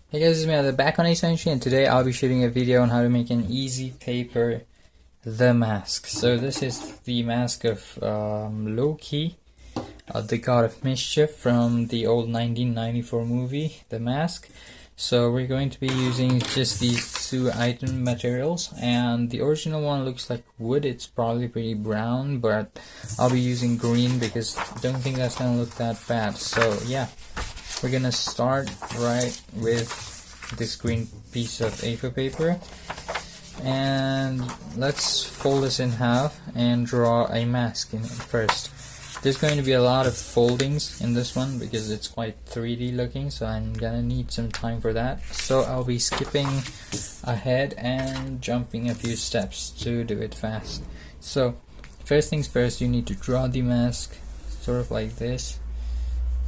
Hey guys, it's me, back on Essentially, and today I'll be shooting a video on how to make an easy paper The Mask. So this is the mask of Loki, the God of Mischief from the old 1994 movie, The Mask. So we're going to be using just these two item materials, and the original one looks like wood. It's probably pretty brown, but I'll be using green because I don't think that's gonna look that bad. So yeah. We're gonna start right with this green piece of A4 paper, and let's fold this in half and draw a mask in it first. There's going to be a lot of foldings in this one because it's quite 3D looking, so I'm gonna need some time for that. So I'll be skipping ahead and jumping a few steps to do it fast. So first things first, you need to draw the mask sort of like this.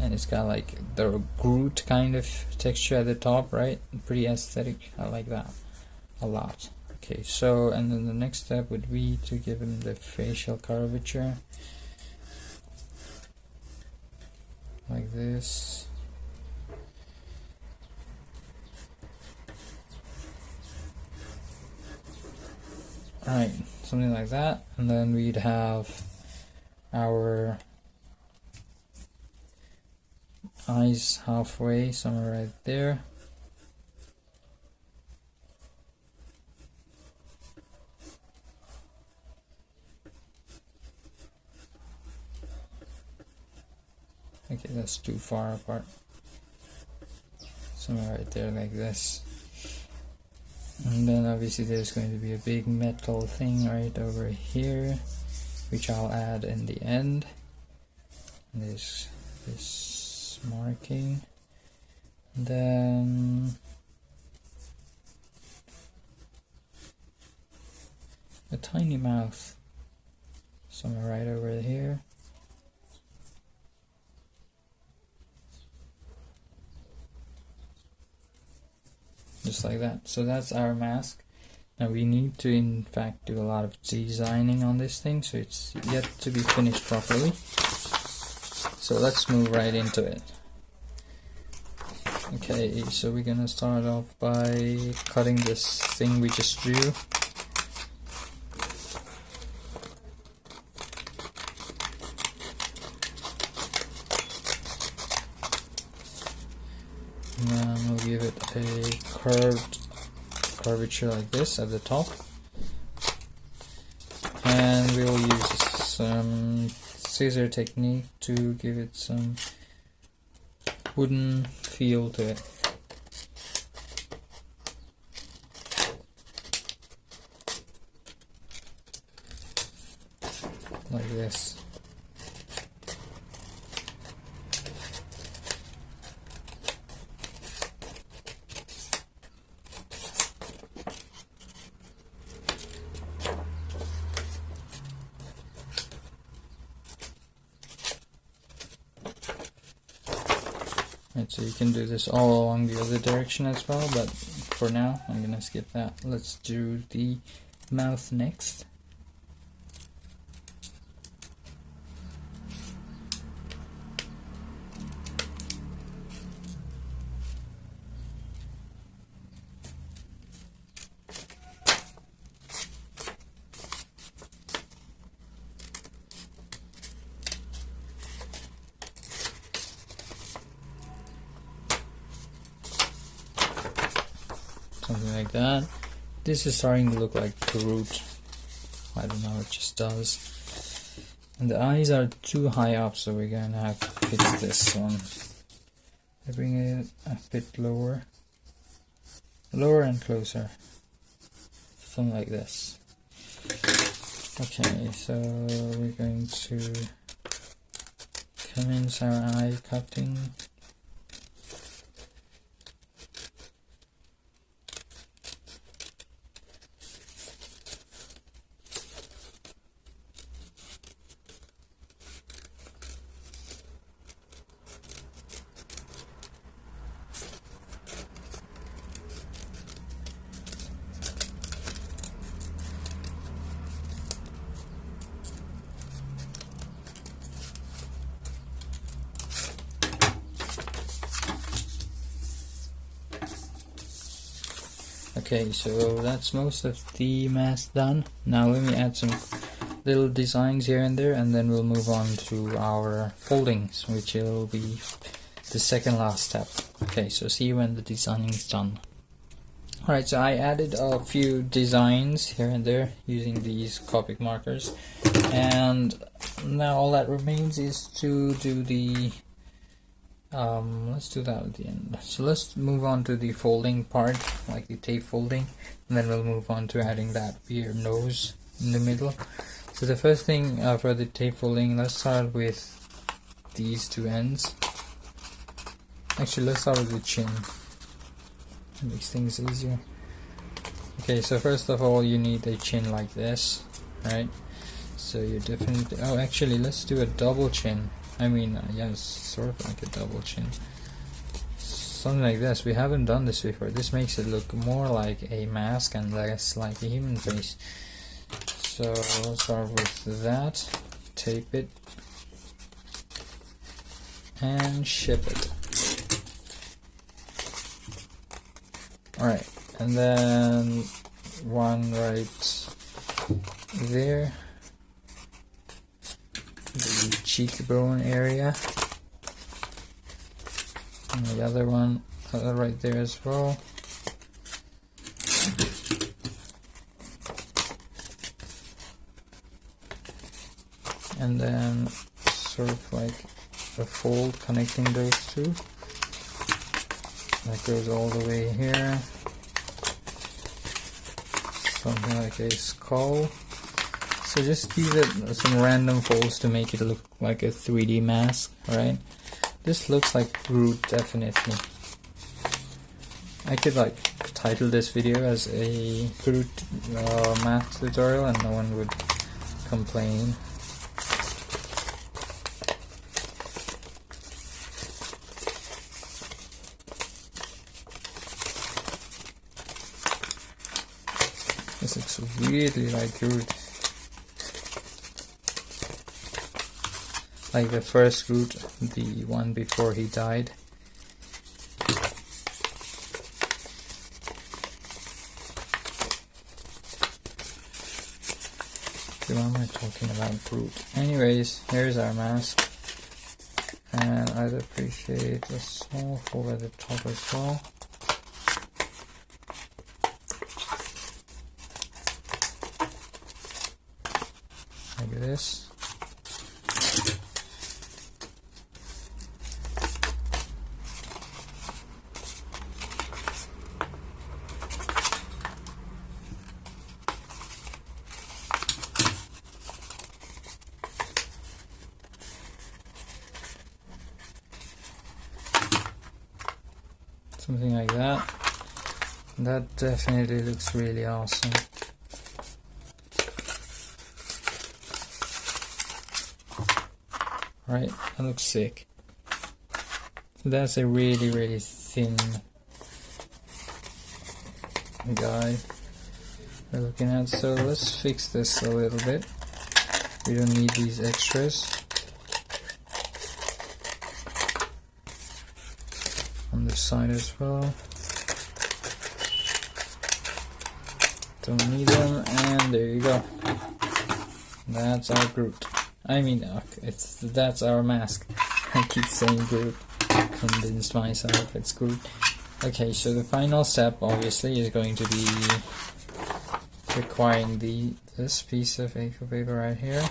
And it's got like the Groot kind of texture at the top, right? Pretty aesthetic. I like that a lot. Okay, so and then the next step would be to give him the facial curvature like this. Alright, something like that. And then we'd have our eyes halfway, somewhere right there. Okay, that's too far apart. Somewhere right there like this. And then obviously there's going to be a big metal thing right over here, which I'll add in the end. And there's this marking. Then a tiny mouth somewhere right over here. Just like that. So that's our mask. Now we need to in fact do a lot of designing on this thing, so it's yet to be finished properly. So let's move right into it. Okay, so we're gonna start off by cutting this thing we just drew. And then we'll give it a curvature like this at the top. And we'll use some scissor technique to give it some wooden feel to it. Like this. Right, so you can do this all along the other direction as well, but for now I'm gonna skip that. Let's do the mouth next. Something like that. This is starting to look like Groot. I don't know, it just does. And the eyes are too high up, so we're gonna have to fix this one. I bring it a bit lower. Lower and closer. Something like this. Okay, so we're going to commence our eye cutting. Okay, so that's most of the mask done. Now let me add some little designs here and there, and then we'll move on to our foldings, which will be the second last step. Okay, so see you when the designing is done. Alright, so I added a few designs here and there using these Copic markers, and now all that remains is to do the let's do that at the end. So let's move on to the folding part, like the tape folding, and then we'll move on to adding that weird nose in the middle. So the first thing for the tape folding, let's start with these two ends. Actually, let's start with the chin. It makes things easier. Okay, so first of all, you need a chin like this, right? So you definitely, oh, actually, let's do a double chin. I mean, yeah, it's sort of like a double chin. Something like this. We haven't done this before. This makes it look more like a mask and less like a human face. So let's start with that. Tape it. And ship it. Alright, and then one right there. The cheekbone area, and the other one right there as well. And then sort of like a fold connecting those two. That goes all the way here. Something like a skull. So just give it some random folds to make it look like a 3D mask, right? This looks like Groot, definitely. I could like title this video as a Groot math tutorial and no one would complain. This looks weirdly like Groot. Like the first Groot, the one before he died. Why am I talking about Groot? Anyways, here's our mask. And I'd appreciate a small fold at the top as well. Like this. Something like that. That definitely looks really awesome. Right, that looks sick. So that's a really, really thin guy we're looking at. So let's fix this a little bit. We don't need these extras. On this side as well. Don't need them, and there you go. That's our Groot. I mean, that's our mask. I keep saying Groot. Convinced myself it's Groot. Okay, so the final step obviously is going to be requiring this piece of A4 paper right here.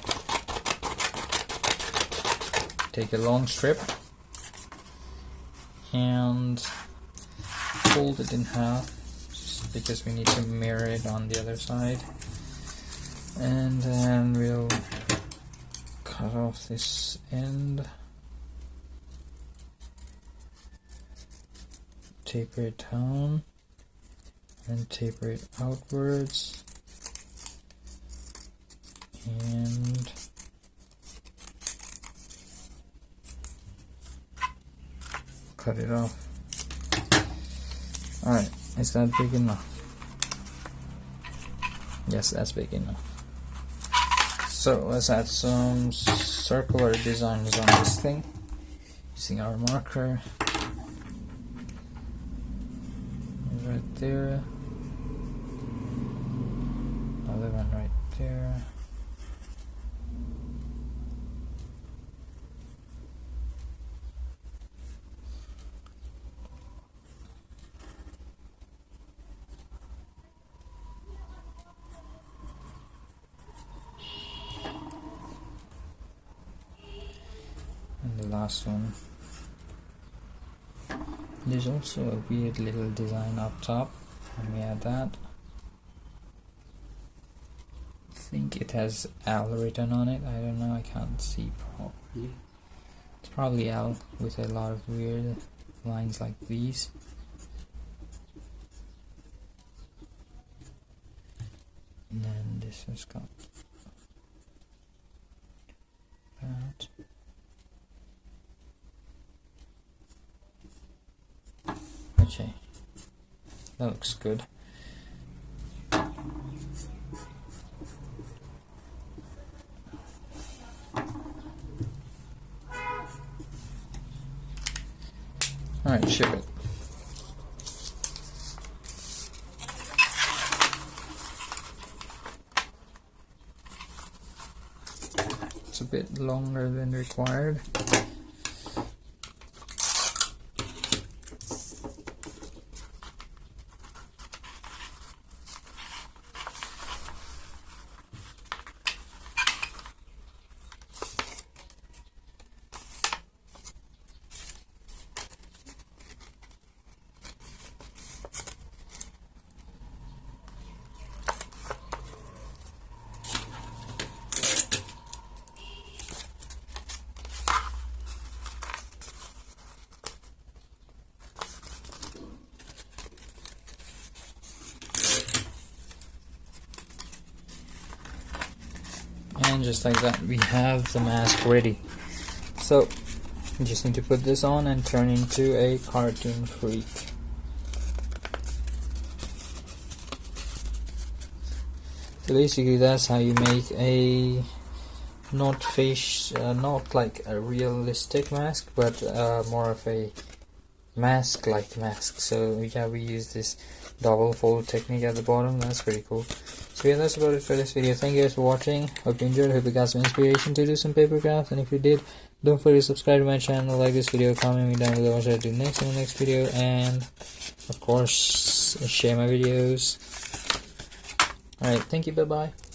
Take a long strip and fold it in half, just because we need to mirror it on the other side. And then we'll cut off this end, taper it down, and taper it outwards, and cut it off. Alright, is that big enough? Yes, that's big enough. So let's add some circular designs on this thing using our marker right there. another one right there. And the last one. There's also a weird little design up top. Let me add that. I think it has L written on it. I don't know, I can't see properly. It's probably L with a lot of weird lines like these. And then this one's got that. Okay, that looks good. Alright, ship it. It's a bit longer than required. And just like that, we have the mask ready. So you just need to put this on and turn into a cartoon freak. So basically that's how you make a not like a realistic mask, but more of a mask like mask. So yeah, we use this double fold technique at the bottom. That's pretty cool. So yeah, that's about it for this video. Thank you guys for watching. Hope you enjoyed. Hope you got some inspiration to do some paper crafts, and if you did, don't forget to subscribe to my channel, like this video, comment me down below what should I do next in the next video, and of course share my videos. Alright, thank you, bye bye.